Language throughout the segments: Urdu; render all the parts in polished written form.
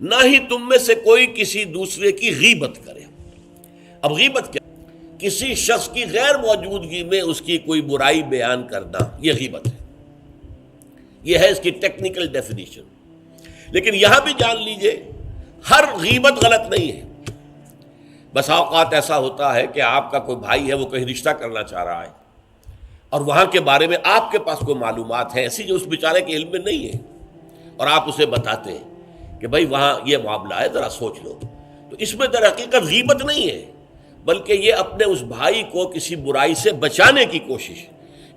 نہ ہی تم میں سے کوئی کسی دوسرے کی غیبت کرے۔ اب غیبت کیا؟ کسی شخص کی غیر موجودگی میں اس کی کوئی برائی بیان کرنا، یہ غیبت ہے۔ یہ ہے اس کی ٹیکنیکل ڈیفینیشن۔ لیکن یہاں بھی جان لیجئے ہر غیبت غلط نہیں ہے۔ بس اوقات ایسا ہوتا ہے کہ آپ کا کوئی بھائی ہے، وہ کہیں رشتہ کرنا چاہ رہا ہے اور وہاں کے بارے میں آپ کے پاس کوئی معلومات ہے ایسی جو اس بیچارے کے علم میں نہیں ہے، اور آپ اسے بتاتے ہیں کہ بھائی وہاں یہ معاملہ ہے، ذرا سوچ لو، تو اس میں در حقیقت غیبت نہیں ہے، بلکہ یہ اپنے اس بھائی کو کسی برائی سے بچانے کی کوشش،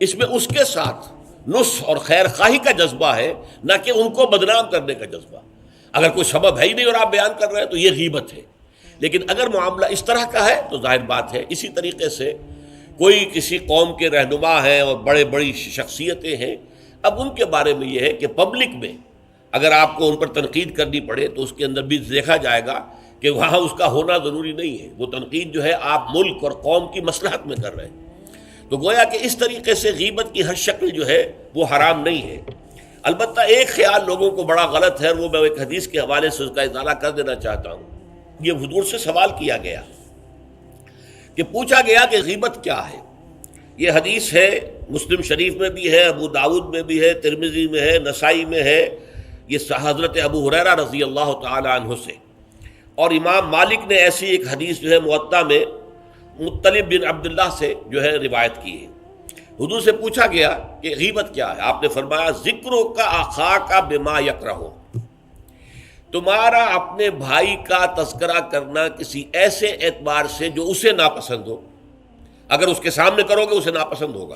اس میں اس کے ساتھ نصح اور خیر خواہی کا جذبہ ہے، نہ کہ ان کو بدنام کرنے کا جذبہ۔ اگر کوئی سبب ہے ہی نہیں اور آپ بیان کر رہے ہیں تو یہ غیبت ہے۔ لیکن اگر معاملہ اس طرح کا ہے تو ظاہر بات ہے، اسی طریقے سے کوئی کسی قوم کے رہنما ہیں اور بڑی شخصیتیں ہیں، اب ان کے بارے میں یہ ہے کہ پبلک میں اگر آپ کو ان پر تنقید کرنی پڑے تو اس کے اندر بھی دیکھا جائے گا کہ وہاں اس کا ہونا ضروری نہیں ہے، وہ تنقید جو ہے آپ ملک اور قوم کی مصلحت میں کر رہے ہیں۔ تو گویا کہ اس طریقے سے غیبت کی ہر شکل جو ہے وہ حرام نہیں ہے۔ البتہ ایک خیال لوگوں کو بڑا غلط ہے، اور وہ میں ایک حدیث کے حوالے سے اس کا ازالہ کر دینا چاہتا ہوں۔ یہ حضور سے سوال کیا گیا کہ پوچھا گیا کہ غیبت کیا ہے۔ یہ حدیث ہے، مسلم شریف میں بھی ہے، ابو داؤد میں بھی ہے، ترمذی میں ہے، نسائی میں ہے، یہ حضرت ابو ہریرہ رضی اللہ تعالی عنہ سے۔ اور امام مالک نے ایسی ایک حدیث جو ہے موطا میں مطلب بن عبداللہ سے جو ہے روایت کی ہے۔ حضور سے پوچھا گیا کہ غیبت کیا ہے، آپ نے فرمایا ذکرو کا اخاک بما یکرہ، تمہارا اپنے بھائی کا تذکرہ کرنا کسی ایسے اعتبار سے جو اسے ناپسند ہو۔ اگر اس کے سامنے کرو گے اسے ناپسند ہوگا،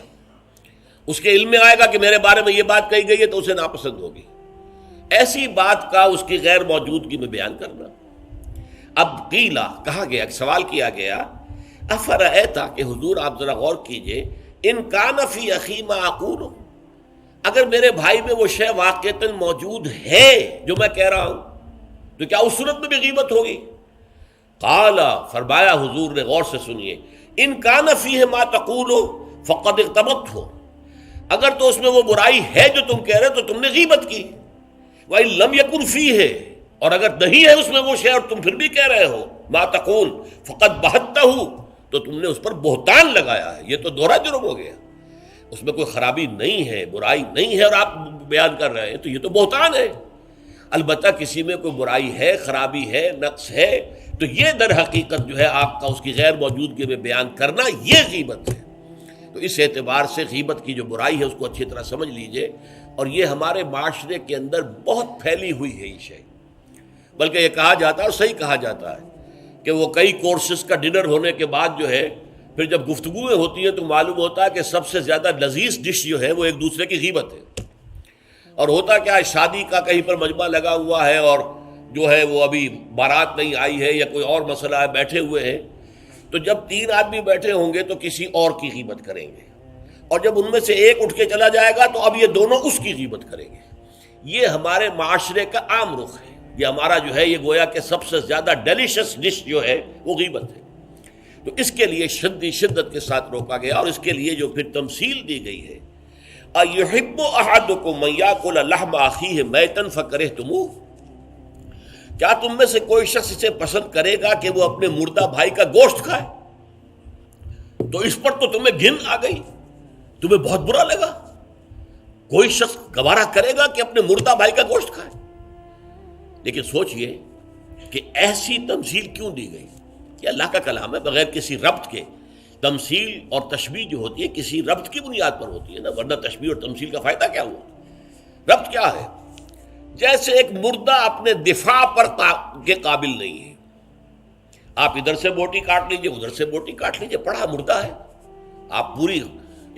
اس کے علم میں آئے گا کہ میرے بارے میں یہ بات کہی گئی ہے تو اسے ناپسند ہوگی۔ ایسی بات کا اس کی غیر موجودگی میں بیان کرنا۔ اب قیلا کہا گیا، سوال کیا گیا، افرأیتا کہ حضور آپ ذرا غور کیجئے، ان کان فی اخی ما اقول، اگر میرے بھائی میں وہ شے واقعتاً موجود ہے جو میں کہہ رہا ہوں تو کیا اس صورت میں بھی غیبت ہوگی؟ قال، فرمایا حضور نے، غور سے سنیے، ان کان فیہ ما تقول فقد اغتبت، اگر تو اس میں وہ برائی ہے جو تم کہہ رہے تو تم نے غیبت کی، وَإِن لَمْ يَكُنْ فِيهِ، اور اگر نہیں ہے اس میں وہ شے اور تم پھر بھی کہہ رہے ہو ما تقول فقد بہتہ، تو تم نے اس پر بہتان لگایا ہے، یہ تو دوہرا جرم ہو گیا۔ اس میں کوئی خرابی نہیں ہے، برائی نہیں ہے اور آپ بیان کر رہے ہیں تو یہ تو بہتان ہے۔ البتہ کسی میں کوئی برائی ہے، خرابی ہے، نقص ہے تو یہ در حقیقت جو ہے آپ کا اس کی غیر موجودگی میں بیان کرنا، یہ غیبت ہے۔ تو اس اعتبار سے غیبت کی جو برائی ہے اس کو اچھی طرح سمجھ لیجئے، اور یہ ہمارے معاشرے کے اندر بہت پھیلی ہوئی ہے یہ شے۔ بلکہ یہ کہا جاتا ہے اور صحیح کہا جاتا ہے کہ وہ کئی کورسز کا ڈنر ہونے کے بعد جو ہے پھر جب گفتگویں ہوتی ہیں تو معلوم ہوتا ہے کہ سب سے زیادہ لذیذ ڈش جو ہے وہ ایک دوسرے کی غیبت ہے۔ اور ہوتا کیا ہے، شادی کا کہیں پر مجمع لگا ہوا ہے اور جو ہے وہ ابھی بارات نہیں آئی ہے یا کوئی اور مسئلہ ہے، بیٹھے ہوئے ہیں، تو جب 3 آدمی بیٹھے ہوں گے تو کسی اور کی غیبت کریں گے، اور جب ان میں سے ایک اٹھ کے چلا جائے گا تو اب یہ دونوں اس کی غیبت کریں گے۔ یہ ہمارے معاشرے کا عام رخ ہے، یہ ہمارا جو ہے یہ گویا کہ سب سے زیادہ ڈیلیشس ڈش جو ہے وہ غیبت ہے۔ تو اس کے لیے شدت کے ساتھ روکا گیا، اور اس کے لیے جو پھر تمثیل دی گئی ہے، اَيُحِبُّ أَحَدُكُم مَّن يَأْكُلَ لَحْمَ أَخِيهِ مَيْتًا فَكَرِهْتُمُوهُ، کیا تم میں سے کوئی شخص اسے پسند کرے گا کہ وہ اپنے مردہ بھائی کا گوشت کھائے؟ تو اس پر تو تمہیں گھن آ گئی، تمہیں بہت برا لگا۔ کوئی شخص گوارا کرے گا کہ اپنے مردہ بھائی کا گوشت کھائے؟ لیکن سوچئے کہ ایسی تمثیل کیوں دی گئی؟ یہ اللہ کا کلام ہے، بغیر کسی ربط کے۔ تمثیل اور تشبیہ جو ہوتی ہے کسی ربط کی بنیاد پر ہوتی ہے نا، ورنہ تشبیہ اور تمثیل کا فائدہ کیا ہوا؟ ربط کیا ہے؟ جیسے ایک مردہ اپنے دفاع پر کے قابل نہیں ہے، آپ ادھر سے بوٹی کاٹ لیجئے، ادھر سے بوٹی کاٹ لیجئے، پڑا مردہ ہے، آپ پوری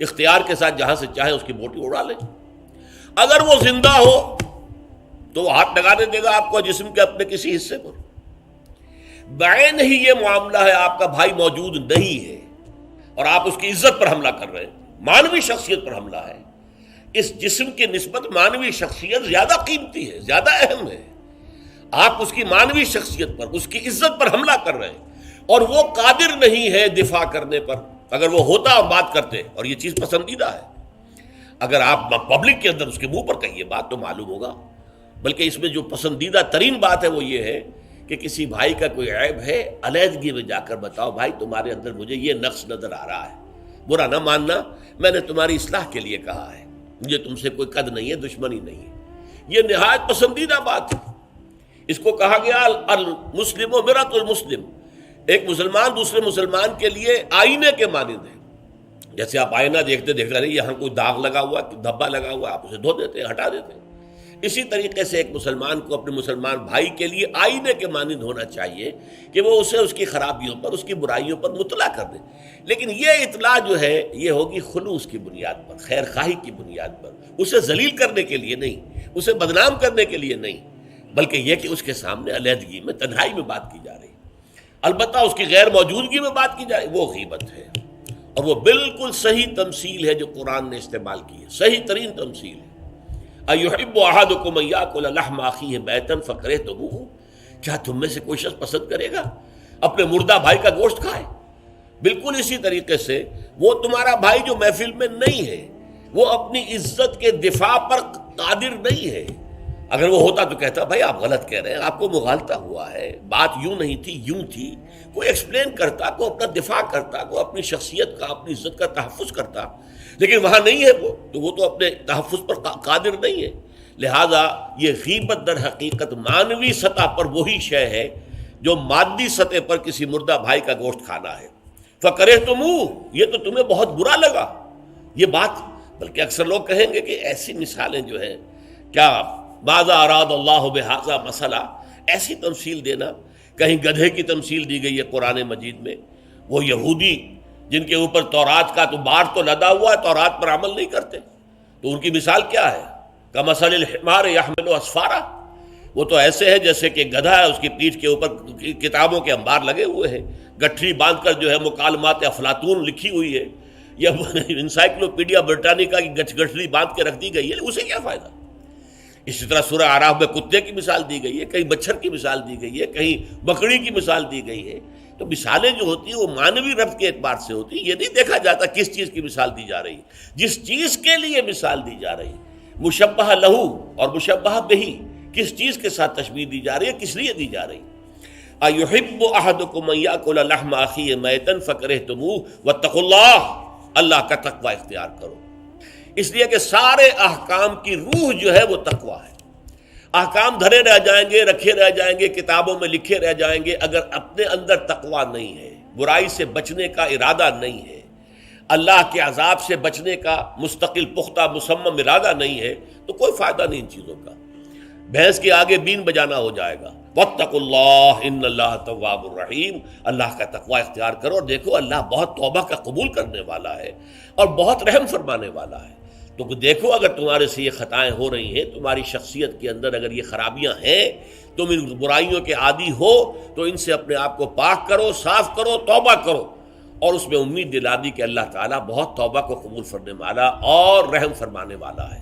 اختیار کے ساتھ جہاں سے چاہیں اس کی بوٹی اڑا لیں۔ اگر وہ زندہ ہو تو وہ ہاتھ لگانے دے گا آپ کو جسم کے اپنے کسی حصے پر۔ بعین ہی یہ معاملہ ہے، آپ کا بھائی موجود نہیں ہے اور آپ اس کی عزت پر حملہ کر رہے ہیں، مانوی شخصیت پر حملہ ہے۔ اس جسم کی نسبت مانوی شخصیت زیادہ قیمتی ہے، زیادہ اہم ہے۔ آپ اس کی مانوی شخصیت پر، اس کی عزت پر حملہ کر رہے ہیں، اور وہ قادر نہیں ہے دفاع کرنے پر۔ اگر وہ ہوتا اور بات کرتے، اور یہ چیز پسندیدہ ہے، اگر آپ پبلک کے اندر اس کے منہ پر کہیے بات تو معلوم ہوگا بلکہ اس میں جو پسندیدہ ترین بات ہے وہ یہ ہے کہ کسی بھائی کا کوئی عیب ہے، علیحدگی میں جا کر بتاؤ بھائی تمہارے اندر مجھے یہ نقص نظر آ رہا ہے، برا نہ ماننا، میں نے تمہاری اصلاح کے لیے کہا ہے، مجھے تم سے کوئی قد نہیں ہے، دشمنی نہیں ہے۔ یہ نہایت پسندیدہ بات ہے۔ اس کو کہا گیا المسلم و مرۃ المسلم، ایک مسلمان دوسرے مسلمان کے لیے آئینے کے مانند ہے۔ جیسے آپ آئینہ دیکھتے دیکھتے رہے یہاں کوئی داغ لگا ہوا، دھبا لگا ہوا، آپ اسے دھو دیتے ہیں، ہٹا دیتے ہیں۔ اسی طریقے سے ایک مسلمان کو اپنے مسلمان بھائی کے لیے آئینے کے مانند ہونا چاہیے کہ وہ اسے اس کی خرابیوں پر، اس کی برائیوں پر مطلع کر دے، لیکن یہ اطلاع جو ہے یہ ہوگی خلوص کی بنیاد پر، خیر خواہی کی بنیاد پر، اسے ذلیل کرنے کے لیے نہیں، اسے بدنام کرنے کے لیے نہیں، بلکہ یہ کہ اس کے سامنے علیحدگی میں، تنہائی میں بات کی جا رہی ہے۔ البتہ اس کی غیر موجودگی میں بات کی جائے وہ غیبت ہے، اور وہ بالکل صحیح تمثیل ہے جو قرآن نے استعمال کی ہے، صحیح ترین تمثیل ہے۔ اَيُحِبُّ أَحَدُكُمْ أَن يَأْكُلَ لَحْمَ أَخِيهِ مَيْتًا فَكَرِهْتُمُوهُ، کیا تم میں سے کوئی شخص پسند کرے گا اپنے مردہ بھائی کا گوشت کھائے؟ بالکل اسی طریقے سے وہ تمہارا بھائی جو محفل میں نہیں ہے، وہ اپنی عزت کے دفاع پر قادر نہیں ہے۔ اگر وہ ہوتا تو کہتا بھائی آپ غلط کہہ رہے ہیں، آپ کو مغالطہ ہوا ہے، بات یوں نہیں تھی یوں تھی، کوئی ایکسپلین کرتا، کوئی اپنا دفاع کرتا، کوئی اپنی شخصیت کا، اپنی عزت کا تحفظ کرتا، لیکن وہاں نہیں ہے وہ تو اپنے تحفظ پر قادر نہیں ہے۔ لہٰذا یہ غیبت در حقیقت معنوی سطح پر وہی شے ہے جو مادی سطح پر کسی مردہ بھائی کا گوشت کھانا ہے۔ فَكَرِهْتُمُوهُ، یہ تو تمہیں بہت برا لگا یہ بات۔ بلکہ اکثر لوگ کہیں گے کہ ایسی مثالیں جو ہیں، کیا ماذا اراد اللہ بہذا مسئلہ، ایسی تمثیل دینا، کہیں گدھے کی تمثیل دی گئی ہے قرآن مجید میں، وہ یہودی جن کے اوپر تورات کا تو بار تو لدا ہوا ہے، تورات پر عمل نہیں کرتے، تو ان کی مثال کیا ہے؟ کمثل الحمار یحمل اسفارا، وہ تو ایسے ہے جیسے کہ گدھا ہے، اس کی پیٹھ کے اوپر کتابوں کے انبار لگے ہوئے ہیں، گٹھری باندھ کر جو ہے مکالمات افلاطون لکھی ہوئی ہے، یا انسائکلوپیڈیا برٹانیکا کی گٹھری باندھ کے رکھ دی گئی ہے، اسے کیا فائدہ؟ اسی طرح سورہ اعراف میں کتے کی مثال دی گئی ہے، کہیں مچھر کی مثال دی گئی ہے، کہیں بکری کی مثال دی گئی ہے۔ تو مثالیں جو ہوتی ہیں وہ معنوی ربط کے اعتبار سے ہوتی ہیں، یہ نہیں دیکھا جاتا کس چیز کی مثال دی جا رہی ہے، جس چیز کے لیے مثال دی جا رہی ہے، مشبہ لہو اور مشبہ بہی، کس چیز کے ساتھ تشبیہ دی جا رہی ہے، کس لیے دی جا رہی ہے۔ اَيُحِبُّ أَحَدُكُمْ أَن يَأْكُلَ لَحْمَ أَخِيهِ مَيْتًا فَكَرِهْتُمُوهُ وَاتَّقُوا اللَّهَ، اللہ کا تقوی اختیار کرو، اس لیے کہ سارے احکام کی روح جو ہے وہ تقوی ہے۔ احکام دھرے رہ جائیں گے، رکھے رہ جائیں گے، کتابوں میں لکھے رہ جائیں گے، اگر اپنے اندر تقوی نہیں ہے، برائی سے بچنے کا ارادہ نہیں ہے، اللہ کے عذاب سے بچنے کا مستقل پختہ مصمم ارادہ نہیں ہے، تو کوئی فائدہ نہیں ان چیزوں کا، بھینس کے آگے بین بجانا ہو جائے گا۔ واتقوا اللہ ان اللہ تواب الرحیم، اللہ کا تقوی اختیار کرو، اور دیکھو اللہ بہت توبہ کا قبول کرنے والا ہے اور بہت رحم فرمانے والا ہے۔ تو دیکھو اگر تمہارے سے یہ خطائیں ہو رہی ہیں، تمہاری شخصیت کے اندر اگر یہ خرابیاں ہیں، تم ان برائیوں کے عادی ہو، تو ان سے اپنے آپ کو پاک کرو، صاف کرو، توبہ کرو، اور اس میں امید دلا دی کہ اللہ تعالیٰ بہت توبہ کو قبول فرمانے والا اور رحم فرمانے والا ہے۔